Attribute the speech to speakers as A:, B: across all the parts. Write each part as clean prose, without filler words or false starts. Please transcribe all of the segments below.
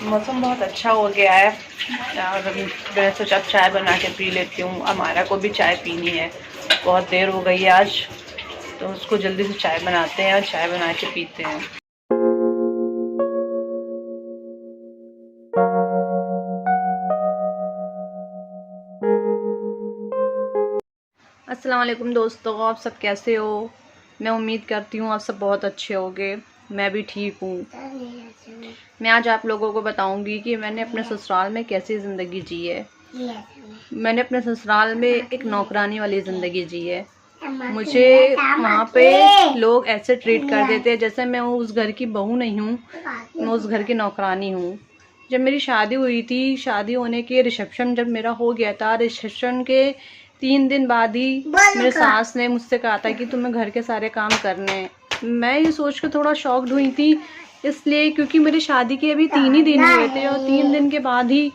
A: मौसम बहुत अच्छा हो गया है और मैंने सोचा अब चाय बना के पी लेती हूँ। हमारा को भी चाय पीनी है, बहुत देर हो गई है आज, तो उसको जल्दी से चाय बनाते हैं और चाय बना के पीते हैं। अस्सलाम वालेकुम दोस्तों, आप सब कैसे हो? मैं उम्मीद करती हूँ आप सब बहुत अच्छे होंगे। मैं भी ठीक हूँ। मैं आज आप लोगों को बताऊंगी कि मैंने अपने ससुराल में कैसी ज़िंदगी जी है। मैंने अपने ससुराल में एक नौकरानी वाली ज़िंदगी जी है। मुझे वहाँ पे लोग ऐसे ट्रीट कर देते हैं जैसे मैं उस घर की बहू नहीं हूँ, मैं उस घर की नौकरानी हूँ। जब मेरी शादी हुई थी, शादी होने के रिसेप्शन जब मेरा हो गया था, रिसेप्शन के 3 दिन बाद ही मेरे सास ने मुझसे कहा था कि तुम्हें घर के सारे काम करने हैं। मैं ये सोच के थोड़ा शॉक्ड हुई थी, इसलिए क्योंकि मेरी शादी के अभी 3 ही दिन हुए थे और 3 दिन के बाद ही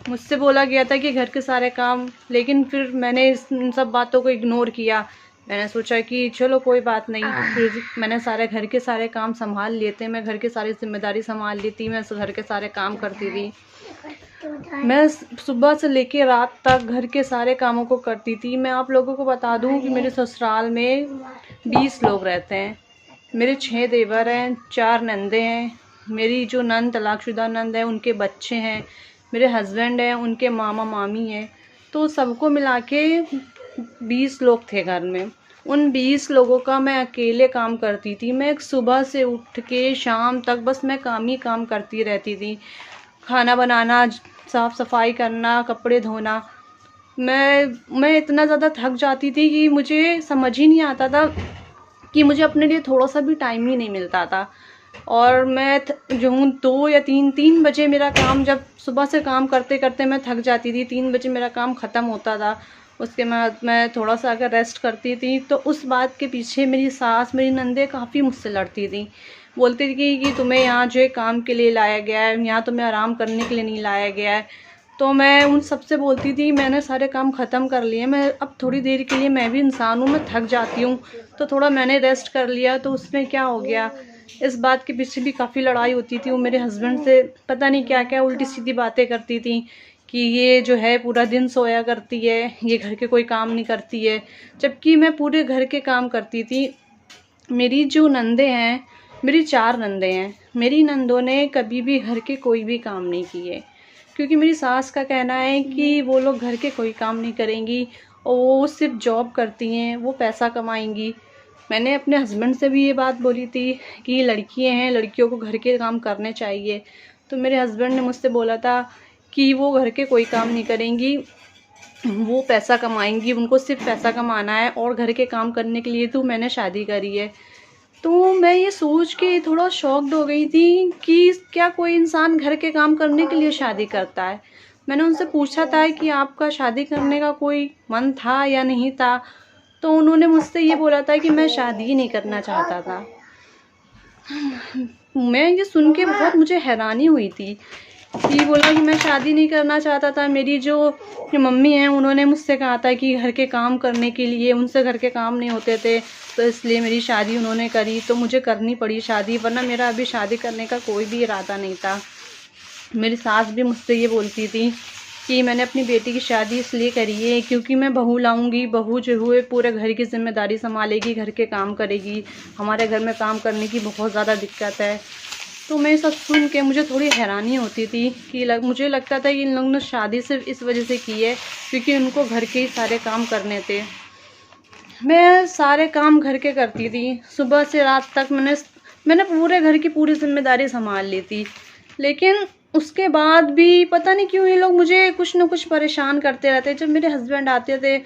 A: मुझसे बोला गया था कि घर के सारे काम। लेकिन फिर मैंने इन सब बातों को इग्नोर किया। मैंने सोचा कि चलो कोई बात नहीं। फिर मैंने सारे घर के सारे काम संभाल लिए थे, मैं घर की सारी जिम्मेदारी संभाल ली थी, मैं घर के सारे काम करती थी। मैं सुबह से लेके रात तक घर के सारे कामों को करती थी। मैं आप लोगों को बता दूं कि मेरे ससुराल में 20 लोग रहते हैं। मेरे 6 देवर हैं, 4 नंदे हैं। मेरी जो नंद तलाकशुदा नंद है उनके बच्चे हैं, मेरे हस्बैंड हैं, उनके मामा मामी हैं। तो सबको मिला के 20 लोग थे घर में। उन 20 लोगों का मैं अकेले काम करती थी। मैं सुबह से उठ के शाम तक बस मैं काम ही काम करती रहती थी। खाना बनाना, साफ़ सफाई करना, कपड़े धोना। मैं इतना ज़्यादा थक जाती थी कि मुझे समझ ही नहीं आता था कि मुझे अपने लिए थोड़ा सा भी टाइम ही नहीं मिलता था। और मैं जो हूँ 2 या 3 बजे मेरा काम, जब सुबह से काम करते करते मैं थक जाती थी, 3 बजे मेरा काम ख़त्म होता था। उसके बाद मैं थोड़ा सा अगर रेस्ट करती थी तो उस बात के पीछे मेरी सास, मेरी नंदे काफ़ी मुझसे लड़ती थी। बोलती थी कि तुम्हें यहाँ जो है काम के लिए लाया गया है, यहाँ तुम्हें आराम करने के लिए नहीं लाया गया है। तो मैं उन सबसे बोलती थी मैंने सारे काम ख़त्म कर लिए, मैं अब थोड़ी देर के लिए, मैं भी इंसान हूँ, मैं थक जाती हूँ, तो थोड़ा मैंने रेस्ट कर लिया तो उसमें क्या हो गया। इस बात के पीछे भी काफ़ी लड़ाई होती थी। वो मेरे हस्बैंड से पता नहीं क्या क्या उल्टी सीधी बातें करती थी कि ये जो है पूरा दिन सोया करती है, ये घर के कोई काम नहीं करती है, जबकि मैं पूरे घर के काम करती थी। मेरी जो नंदे हैं, मेरी 4 नंदे हैं, मेरी नंदों ने कभी भी घर के कोई भी काम नहीं किए, क्योंकि मेरी सास का कहना है कि वो लोग घर के कोई काम नहीं करेंगी और वो सिर्फ जॉब करती हैं, वो पैसा कमाएंगी। मैंने अपने हस्बैंड से भी ये बात बोली थी कि लड़कियां हैं, लड़कियों को घर के काम करने चाहिए। तो मेरे हस्बैंड ने मुझसे बोला था कि वो घर के कोई काम नहीं करेंगी, वो पैसा कमाएंगी, उनको सिर्फ पैसा कमाना है और घर के काम करने के लिए तो मैंने शादी करी है। तो मैं ये सोच के थोड़ा शॉक्ड हो गई थी कि क्या कोई इंसान घर के काम करने के लिए शादी करता है। मैंने उनसे पूछा था कि आपका शादी करने का कोई मन था या नहीं था, तो उन्होंने मुझसे ये बोला था कि मैं शादी ही नहीं करना चाहता था। मैं ये सुन के बहुत मुझे हैरानी हुई थी कि बोला कि मैं शादी नहीं करना चाहता था। मेरी जो मम्मी हैं उन्होंने मुझसे कहा था कि घर के काम करने के लिए, उनसे घर के काम नहीं होते थे, तो इसलिए मेरी शादी उन्होंने करी, तो मुझे करनी पड़ी शादी, वरना मेरा अभी शादी करने का कोई भी इरादा नहीं था। मेरी सास भी मुझसे ये बोलती थी कि मैंने अपनी बेटी की शादी इसलिए करी है क्योंकि मैं बहू लाऊंगी, बहू जो हुए पूरे घर की जिम्मेदारी संभालेगी, घर के काम करेगी, हमारे घर में काम करने की बहुत ज़्यादा दिक्कत है। तो मैं सब सुन के मुझे थोड़ी हैरानी होती थी कि मुझे लगता था कि इन लोगों ने शादी सिर्फ इस वजह से की है क्योंकि उनको घर के ही सारे काम करने थे। मैं सारे काम घर के करती थी, सुबह से रात तक मैंने पूरे घर की पूरी जिम्मेदारी संभाल ली थी। लेकिन उसके बाद भी पता नहीं क्यों ये लोग मुझे कुछ ना कुछ परेशान करते रहते। जब मेरे हस्बैंड आते थे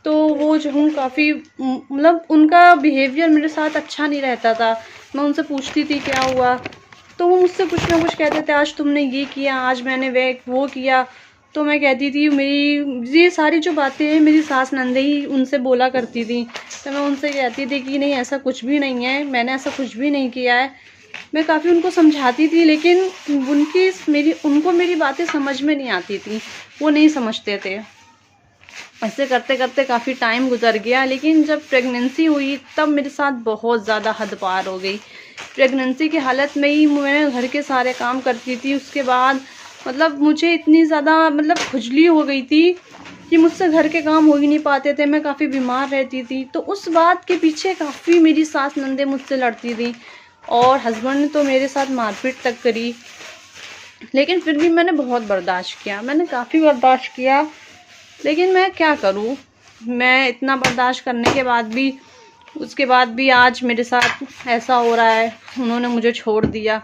A: तो वो जो हूँ काफ़ी मतलब उनका बिहेवियर मेरे साथ अच्छा नहीं रहता था। मैं उनसे पूछती थी क्या हुआ, तो वो मुझसे कुछ ना कुछ कहते थे, आज तुमने ये किया, आज मैंने वो किया। तो मैं कहती थी मेरी ये सारी जो बातें हैं मेरी सास नंदे ही उनसे बोला करती थी। तो मैं उनसे कहती थी कि नहीं ऐसा कुछ भी नहीं है, मैंने ऐसा कुछ भी नहीं किया है। मैं काफ़ी उनको समझाती थी लेकिन उनको मेरी बातें समझ में नहीं आती थी, वो नहीं समझते थे। ऐसे करते करते काफ़ी टाइम गुजर गया। लेकिन जब प्रेगनेंसी हुई तब मेरे साथ बहुत ज़्यादा हद पार हो गई। प्रेगनेंसी की हालत में ही मैं घर के सारे काम करती थी। उसके बाद मतलब मुझे इतनी ज़्यादा मतलब खुजली हो गई थी कि मुझसे घर के काम हो ही नहीं पाते थे, मैं काफ़ी बीमार रहती थी। तो उस बात के पीछे काफ़ी मेरी सास नंदे मुझसे लड़ती थी और हस्बैंड ने तो मेरे साथ मारपीट तक करी। लेकिन फिर भी मैंने बहुत बर्दाश्त किया, मैंने काफ़ी बर्दाश्त किया। लेकिन मैं क्या करूँ, मैं इतना बर्दाश्त करने के बाद भी, उसके बाद भी आज मेरे साथ ऐसा हो रहा है। उन्होंने मुझे छोड़ दिया,